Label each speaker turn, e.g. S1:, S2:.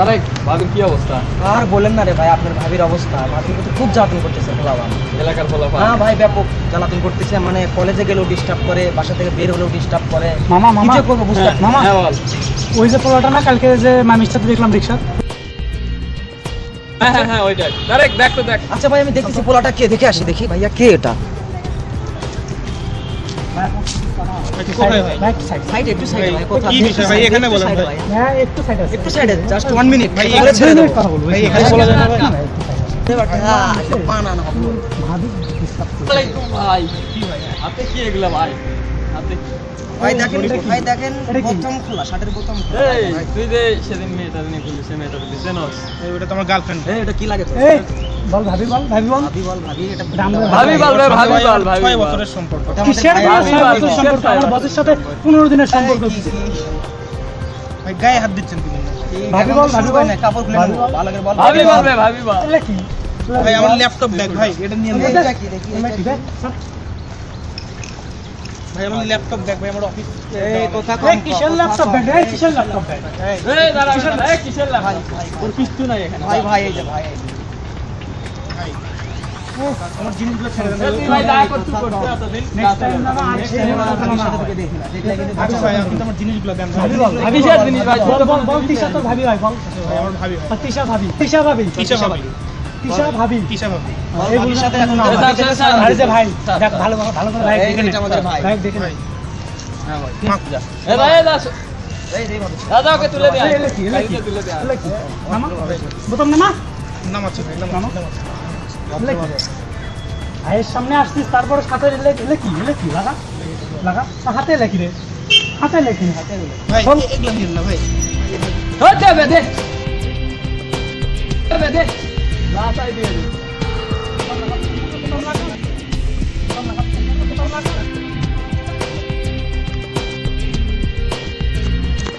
S1: তারেক, ভাবির কি অবস্থা?
S2: আর বলেন না রে ভাই, আপনার ভাবির অবস্থা। ভাবি তো খুব জ্বালাতন করতেছে পোলাপান।
S1: এলাকার পোলাপান?
S2: হ্যাঁ ভাই, ব্যাপক জ্বালাতন করতেছে। মানে কলেজে গেলেও ডিস্টার্ব করে, বাসা থেকে বের হলেও ডিস্টার্ব করে।
S3: মামা
S2: কি
S3: মামা
S2: যে করবো বুঝতে
S1: হ্যাঁ,
S3: মামা।
S1: হ্যাঁ বল।
S3: ওই যে পোলাটা না কালকে যে মামির সাথে দেখলাম রিক্সা,
S1: হ্যাঁ হ্যাঁ হ্যাঁ ওইটাই। তারেক দেখ তো দেখ।
S2: আচ্ছা ভাই, আমি দেখতেছি পোলাটা কে, দেখে আসি। দেখি ভাইয়া কে এটা।
S3: কোথায় ভাই? ভাই সাইড
S2: সাইড, একটু সাইডে ভাই। কোথায়?
S4: কি বিষয় ভাই? এখানে বলেন ভাই।
S3: হ্যাঁ একটু সাইড আছে,
S2: একটু সাইডে, জাস্ট 1 মিনিট
S4: ভাই,
S2: বলে ছেড়ে দেবো।
S3: কথা বলবো।
S4: ভাই, এখানে বলা যায় না ভাই?
S2: পানা না হবে।
S3: ভাবি ডিস্টার্ব করে।
S1: ওয়ালাইকুম ভাই। কি ভাই? হাতে কি এগুলা ভাই? হাতে কি?
S2: ভাই দেখেন,
S3: এটা কি?
S2: ভাই দেখেন,
S3: এটা কি?
S2: বোতাম খোলা, শার্টের বোতাম খোলা।
S1: এই, তুই যে সেদিন মেয়েটার নিয়ে পুলিশে মেয়েটার দিতে জানোস?
S4: এই ওটা তো আমার গার্লফ্রেন্ড।
S2: এই, এটা কি লাগে তোর?
S3: এই বল ভাবি, বল ভাবি, বল
S2: ভাবি বল, ভাবি এটা
S3: রাম রে
S1: ভাবি বল ভাই, ভাবি বল, ভাবি
S4: 6
S1: বল।
S4: বছরের সম্পর্ক।
S2: এটা আমাদের
S3: কিসের
S2: ভাই,
S3: বল?
S1: ভাবি
S3: ছয়
S1: বল,
S3: বছরের
S1: কিসের
S3: সম্পর্ক?
S1: ভাই?
S3: আমার বসের সাথে 15 দিনের সম্পর্ক
S2: কি-
S3: হচ্ছে।
S4: ভাই গায়ে হাত দিচ্ছেন তুমি।
S3: ভাবি বল, ভাবি বল।
S2: কাপড় খুলে
S3: ভাবি
S2: নেবো,
S3: বল।
S2: ভালো করে বল।
S1: ভাবি বল রে, ভাবি বল।
S3: এলে কি?
S4: ভাই আমার ল্যাপটপ ব্যাগ ভাই, এটা নিয়ে নেন।
S2: এটা কি? দেখি,
S3: এলে
S2: এটা
S3: কি
S2: কি?
S3: রে? সব।
S4: ভাই আমার ল্যাপটপ ব্যাগ ভাই, আমার অফিস।
S2: এই কথা
S3: এই কিসের ল্যাপটপ ব্যাগ? এই কিসের ল্যাপটপ ব্যাগ?
S1: এই দাঁড়া, দাঁড়া, এই কিসের লেখা? ওর কিচ্ছু নাই এখানে।
S2: ভাই ভাই, এই যে ভাই, এই যে।
S4: ভাই আমার জিনিসগুলো ছেড়ে দেন।
S1: এই তুই ভাই যা করছিস করতে এতদিন।
S3: নেক্সট টাইম না আর সেই
S2: এই
S3: কথা
S2: ভাবির
S3: না
S2: সাথে
S3: হয়।
S2: তোকে দেখি না, দেখলে কিন্তু
S4: আচ্ছা ভাই, আপনি তো আমার জিনিসগুলো দেন ভাই।
S3: ভাবি বল, ভাবি
S1: কিসের
S3: বল।
S1: জিনিস ভাই?
S3: বল বল বল, তিশা তো ভাবি হয়, বল।
S4: ভাই আমার ভাবি ভাই।
S3: তিশা ভাবি, তিশা ভাবি,
S4: কিসা ভাবি?
S3: তিশা ভাবি।
S4: কিসা ভাবি?
S3: এই
S2: ভাবির সাথে
S3: বললাম
S2: এখন
S3: না,
S2: আমার
S3: ভাই।
S1: স্যার, স্যার,
S3: আরে যে ভাই,
S1: স্যার,
S3: দেখ ভালো ভালো করে ভাই
S2: এই
S3: দেখে নে।
S2: এটা আমাদের ভাই।
S3: ভাই দেখে নে।
S4: ভাই
S1: হ্যাঁ ভাই।
S4: মাফ।
S1: এই ভাই, এই দাস।
S2: এই যে ভাবি।
S1: দাদা ওকে তুলে দে।
S3: এই এলে কি? এলে কি?
S1: গাড়িতে তুলে দে।
S3: এলে কি? মামা, বোতাম নামা।
S4: নামাচ্ছি ভাই,
S3: নামা।
S4: নামাচ্ছি।
S3: এলে কি? ভাইয়ের সামনে আসছিস, তারপরে সাথে এলে এলে কি? এলে কি? লাগা লাগা হাতে এলে কি রে? হাতে এলে কি?
S4: ভাই
S3: বল।
S4: এগুলো নিন না ভাই।
S1: হতে বেদে। বেদে। লাটাই দিয়ে দে।